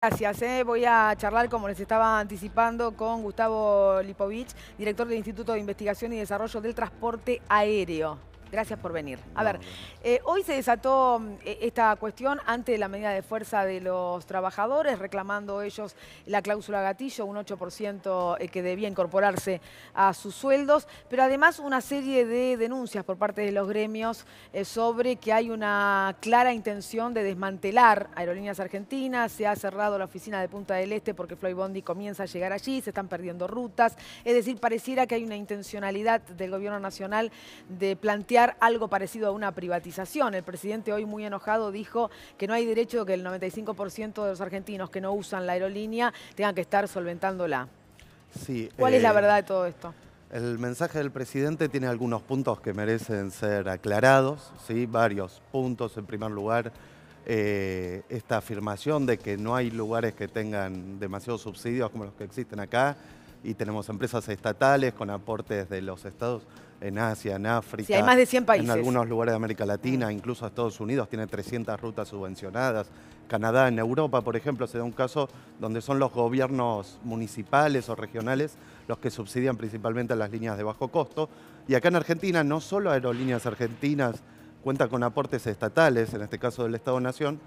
Gracias. Voy a charlar, como les estaba anticipando, con Gustavo Lipovich, director del Instituto de Investigación y Desarrollo del Transporte Aéreo. Gracias por venir. A ver, No, no. hoy se desató esta cuestión ante la medida de fuerza de los trabajadores, reclamando ellos la cláusula gatillo, un 8% que debía incorporarse a sus sueldos, pero además una serie de denuncias por parte de los gremios sobre que hay una clara intención de desmantelar Aerolíneas Argentinas. Se ha cerrado la oficina de Punta del Este porque Flybondi comienza a llegar allí, se están perdiendo rutas. Es decir, pareciera que hay una intencionalidad del gobierno nacional de plantear algo parecido a una privatización. El presidente, hoy muy enojado, dijo que no hay derecho que el 95% de los argentinos que no usan la aerolínea tengan que estar solventándola. Sí, ¿Cuál es la verdad de todo esto? el mensaje del presidente tiene algunos puntos que merecen ser aclarados, ¿sí? Varios puntos. En primer lugar, esta afirmación de que no hay lugares que tengan demasiados subsidios como los que existen acá, y tenemos empresas estatales con aportes de los estados en Asia, en África. Sí, hay más de 100 países. En algunos lugares de América Latina, incluso Estados Unidos tiene 300 rutas subvencionadas. Canadá, en Europa, por ejemplo, se da un caso donde son los gobiernos municipales o regionales los que subsidian principalmente las líneas de bajo costo. Y acá en Argentina, no solo Aerolíneas Argentinas cuenta con aportes estatales, en este caso del Estado-Nación,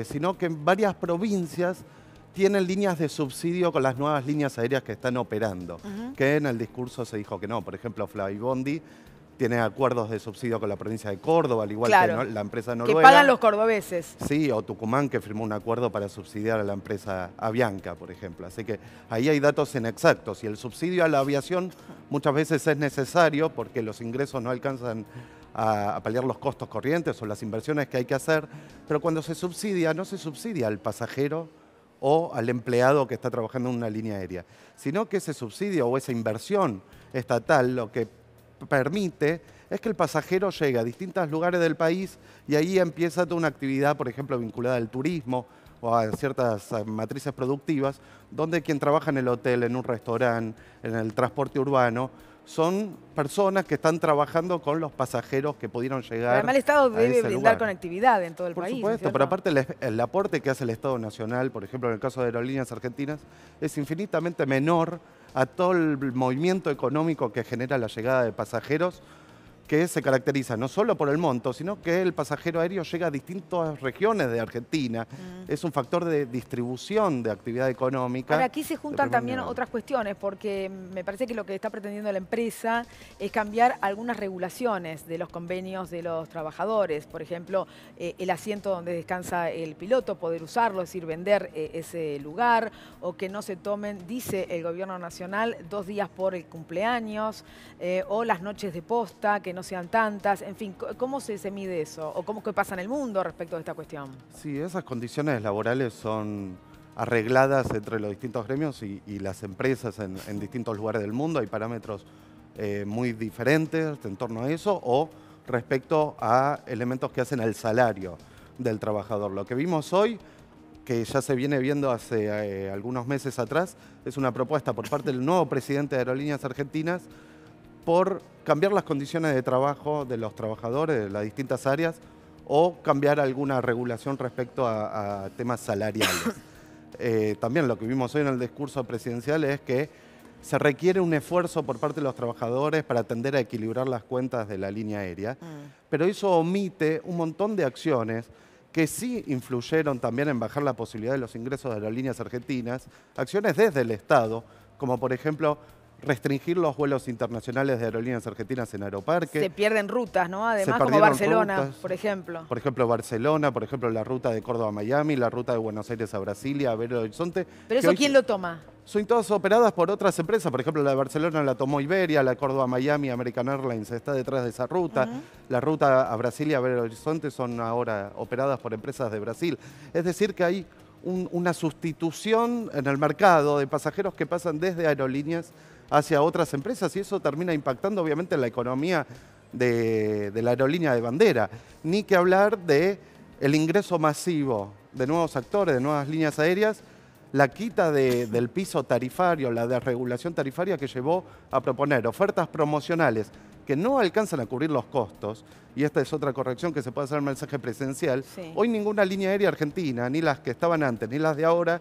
sino que en varias provincias tienen líneas de subsidio con las nuevas líneas aéreas que están operando, que en el discurso se dijo que no. Por ejemplo, Flybondi tiene acuerdos de subsidio con la provincia de Córdoba, al igual Claro, que la empresa que noruega. pagan los cordobeses. Sí, o Tucumán, que firmó un acuerdo para subsidiar a la empresa Avianca, por ejemplo. Así que ahí hay datos inexactos. Y el subsidio a la aviación muchas veces es necesario porque los ingresos no alcanzan a paliar los costos corrientes o las inversiones que hay que hacer. Pero cuando se subsidia, no se subsidia al pasajero o al empleado que está trabajando en una línea aérea, sino que ese subsidio o esa inversión estatal lo que permite es que el pasajero llegue a distintos lugares del país y ahí empieza toda una actividad, por ejemplo, vinculada al turismo o a ciertas matrices productivas, donde quien trabaja en el hotel, en un restaurante, en el transporte urbano, son personas que están trabajando con los pasajeros que pudieron llegar. Además, el Estado debe brindar lugar. conectividad en todo el Por país. supuesto, pero aparte el aporte que hace el Estado Nacional, por ejemplo, en el caso de Aerolíneas Argentinas, es infinitamente menor a todo el movimiento económico que genera la llegada de pasajeros, que se caracteriza no solo por el monto, sino que el pasajero aéreo llega a distintas regiones de Argentina. Es un factor de distribución de actividad económica. Ahora, aquí se juntan también otras cuestiones, porque me parece que lo que está pretendiendo la empresa es cambiar algunas regulaciones de los convenios de los trabajadores. Por ejemplo, el asiento donde descansa el piloto, poder usarlo, es decir, vender ese lugar, o que no se tomen, dice el gobierno nacional, 2 días por el cumpleaños, o las noches de posta, que no sean tantas. En fin, ¿cómo se mide eso? ¿O qué pasa en el mundo respecto de esta cuestión? Sí, esas condiciones laborales son arregladas entre los distintos gremios y las empresas en distintos lugares del mundo. Hay parámetros muy diferentes en torno a eso o respecto a elementos que hacen al salario del trabajador. Lo que vimos hoy, que ya se viene viendo hace algunos meses atrás, es una propuesta por parte del nuevo presidente de Aerolíneas Argentinas por cambiar las condiciones de trabajo de los trabajadores de las distintas áreas o cambiar alguna regulación respecto a temas salariales. También lo que vimos hoy en el discurso presidencial es que se requiere un esfuerzo por parte de los trabajadores para tender a equilibrar las cuentas de la línea aérea, pero eso omite un montón de acciones que sí influyeron también en bajar la posibilidad de los ingresos de Aerolíneas Argentinas, acciones desde el Estado, como por ejemplo restringir los vuelos internacionales de Aerolíneas Argentinas en Aeroparque. Se pierden rutas, ¿no? Además, como Barcelona, rutas, por ejemplo. Por ejemplo, Barcelona, por ejemplo, la ruta de Córdoba a Miami, la ruta de Buenos Aires a Brasilia, a Belo Horizonte. ¿Pero eso quién lo toma? Son todas operadas por otras empresas. Por ejemplo, la de Barcelona la tomó Iberia, la de Córdoba a Miami, American Airlines está detrás de esa ruta. La ruta a Brasilia, a Belo Horizonte son ahora operadas por empresas de Brasil. Es decir, que hay una sustitución en el mercado de pasajeros que pasan desde aerolíneas hacia otras empresas y eso termina impactando obviamente en la economía de la aerolínea de bandera. Ni que hablar de el ingreso masivo de nuevos actores, de nuevas líneas aéreas, la quita del piso tarifario, la desregulación tarifaria que llevó a proponer ofertas promocionales que no alcanzan a cubrir los costos, y esta es otra corrección que se puede hacer en el mensaje presidencial, Sí. hoy ninguna línea aérea argentina, ni las que estaban antes, ni las de ahora,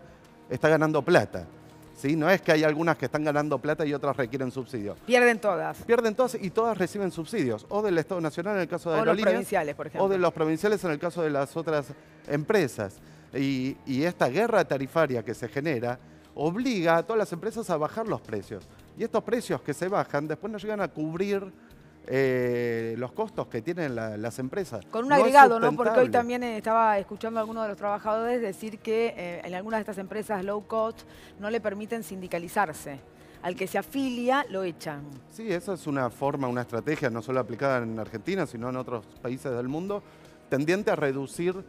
está ganando plata. ¿Sí? No es que hay algunas que están ganando plata y otras requieren subsidios. Pierden todas. Pierden todas y todas reciben subsidios, o del Estado Nacional en el caso de O los aerolíneas, provinciales, por ejemplo. o de los provinciales en el caso de las otras empresas. Y esta guerra tarifaria que se genera obliga a todas las empresas a bajar los precios. Y estos precios que se bajan después no llegan a cubrir los costos que tienen las empresas. Con un No es agregado, ¿no? Porque hoy sustentable. también estaba escuchando a algunos de los trabajadores decir que en algunas de estas empresas low cost no le permiten sindicalizarse. Al que se afilia, lo echan. Sí, esa es una forma, una estrategia no solo aplicada en Argentina, sino en otros países del mundo, tendiente a reducir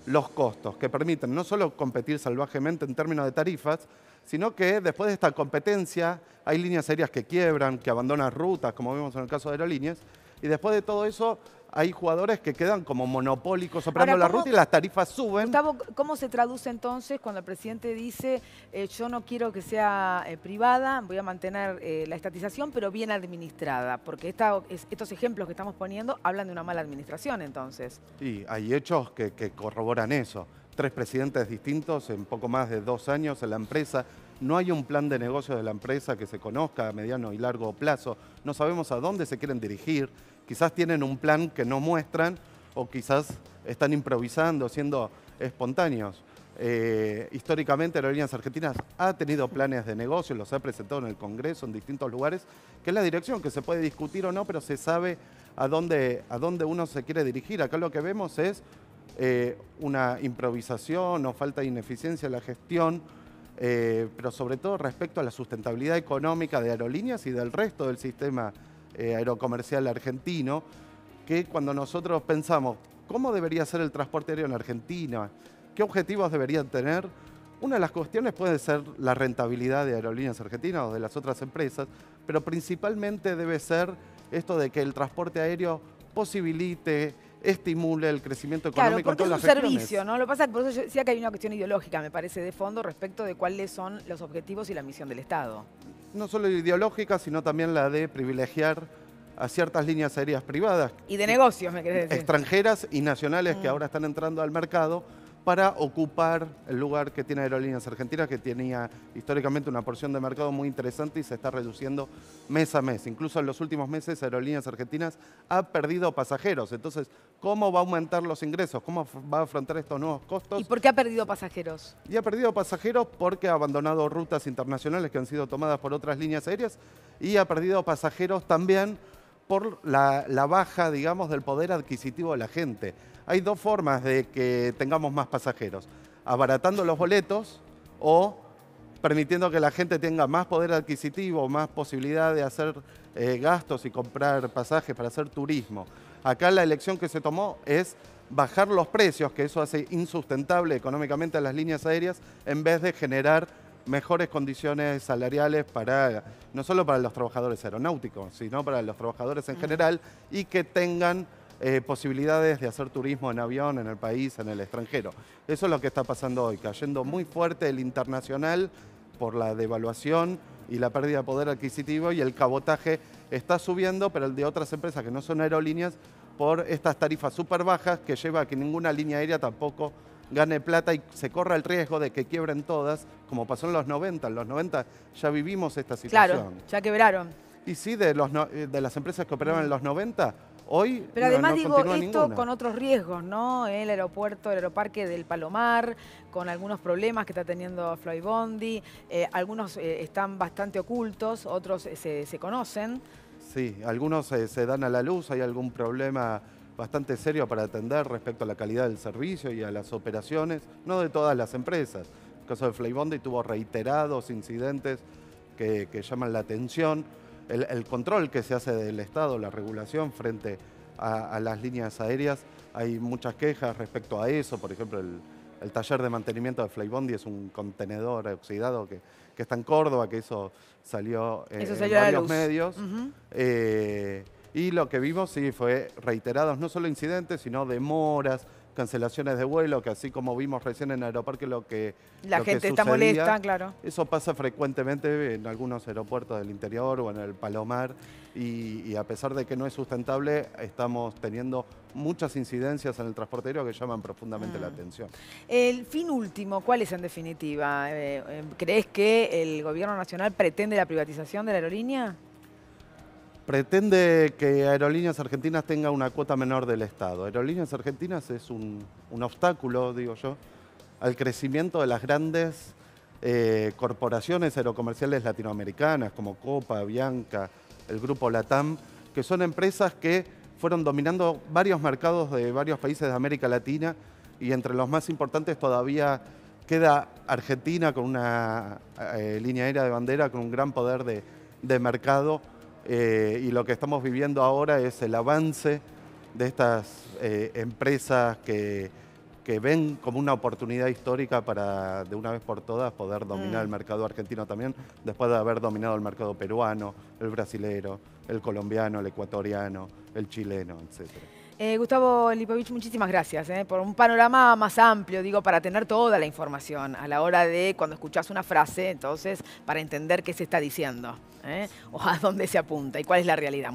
los costos, que permiten no solo competir salvajemente en términos de tarifas, sino que después de esta competencia hay líneas aéreas que quiebran, que abandonan rutas, como vemos en el caso de aerolíneas, y después de todo eso hay jugadores que quedan como monopólicos operando Ahora, la ruta y las tarifas suben. Gustavo, ¿cómo se traduce entonces cuando el presidente dice yo no quiero que sea privada, voy a mantener la estatización, pero bien administrada? Porque estos ejemplos que estamos poniendo hablan de una mala administración entonces. Y hay hechos que corroboran eso. 3 presidentes distintos en poco más de 2 años en la empresa. No hay un plan de negocio de la empresa que se conozca a mediano y largo plazo. No sabemos a dónde se quieren dirigir. Quizás tienen un plan que no muestran o quizás están improvisando, siendo espontáneos. Históricamente Aerolíneas Argentinas ha tenido planes de negocio, los ha presentado en el Congreso, en distintos lugares, que es la dirección que se puede discutir o no, pero se sabe a dónde uno se quiere dirigir. Acá lo que vemos es una improvisación o falta de ineficiencia en la gestión, pero sobre todo respecto a la sustentabilidad económica de aerolíneas y del resto del sistema aerocomercial argentino, que cuando nosotros pensamos cómo debería ser el transporte aéreo en Argentina, qué objetivos deberían tener, una de las cuestiones puede ser la rentabilidad de Aerolíneas Argentinas o de las otras empresas, pero principalmente debe ser esto de que el transporte aéreo posibilite, estimule el crecimiento económico Claro, porque en es todas un las regiones. servicio, ¿no? Lo que pasa es que por eso yo decía que hay una cuestión ideológica, me parece, de fondo respecto de cuáles son los objetivos y la misión del Estado. No solo ideológica, sino también la de privilegiar a ciertas líneas aéreas privadas, Y de negocios, me querés decir. extranjeras y nacionales que ahora están entrando al mercado para ocupar el lugar que tiene Aerolíneas Argentinas, que tenía históricamente una porción de mercado muy interesante y se está reduciendo mes a mes. Incluso en los últimos meses Aerolíneas Argentinas ha perdido pasajeros. Entonces, ¿cómo va a aumentar los ingresos? ¿Cómo va a afrontar estos nuevos costos? ¿Y por qué ha perdido pasajeros? Y ha perdido pasajeros porque ha abandonado rutas internacionales que han sido tomadas por otras líneas aéreas y ha perdido pasajeros también por la baja, digamos, del poder adquisitivo de la gente. Hay 2 formas de que tengamos más pasajeros: abaratando los boletos o permitiendo que la gente tenga más poder adquisitivo, más posibilidad de hacer gastos y comprar pasajes para hacer turismo. Acá la elección que se tomó es bajar los precios, que eso hace insustentable económicamente a las líneas aéreas, en vez de generar mejores condiciones salariales para no solo para los trabajadores aeronáuticos, sino para los trabajadores en general, y que tengan posibilidades de hacer turismo en avión en el país, en el extranjero. Eso es lo que está pasando hoy, cayendo muy fuerte el internacional por la devaluación y la pérdida de poder adquisitivo, y el cabotaje está subiendo, pero el de otras empresas que no son aerolíneas, por estas tarifas súper bajas que lleva a que ninguna línea aérea tampoco gane plata y se corra el riesgo de que quiebren todas, como pasó en los 90. En los 90 ya vivimos esta situación. Claro, ya quebraron. Y sí, de las empresas que operaban en los 90, hoy Pero además no digo, continúa esto ninguna. con otros riesgos, ¿no? El aeropuerto, el aeroparque del Palomar, con algunos problemas que está teniendo Flybondi, algunos están bastante ocultos, otros se conocen. Sí, algunos se dan a la luz, hay algún problema bastante serio para atender respecto a la calidad del servicio y a las operaciones, no de todas las empresas. El caso de Flybondi tuvo reiterados incidentes que llaman la atención. El control que se hace del Estado, la regulación frente a las líneas aéreas, hay muchas quejas respecto a eso. Por ejemplo, el taller de mantenimiento de Flybondi es un contenedor oxidado que está en Córdoba, que eso salió en varios medios. Y lo que vimos sí fue reiterados, no solo incidentes, sino demoras, cancelaciones de vuelo, que así como vimos recién en Aeroparque La lo que gente está sucedía, molesta, claro. eso pasa frecuentemente en algunos aeropuertos del interior o en el Palomar, y a pesar de que no es sustentable, estamos teniendo muchas incidencias en el transporte aéreo que llaman profundamente la atención. El fin último, ¿cuál es en definitiva? ¿Crees que el gobierno nacional pretende la privatización de la aerolínea? Pretende que Aerolíneas Argentinas tenga una cuota menor del Estado. Aerolíneas Argentinas es un obstáculo, digo yo, al crecimiento de las grandes corporaciones aerocomerciales latinoamericanas como Copa, Bianca, el Grupo LATAM, que son empresas que fueron dominando varios mercados de varios países de América Latina, y entre los más importantes todavía queda Argentina con una línea aérea de bandera con un gran poder de mercado. Y lo que estamos viviendo ahora es el avance de estas empresas que ven como una oportunidad histórica para, de una vez por todas, poder dominar el mercado argentino también, después de haber dominado el mercado peruano, el brasilero, el colombiano, el ecuatoriano, el chileno, etc. Gustavo Lipovich, muchísimas gracias por un panorama más amplio, digo, para tener toda la información a la hora de cuando escuchás una frase, entonces, para entender qué se está diciendo, o a dónde se apunta y cuál es la realidad.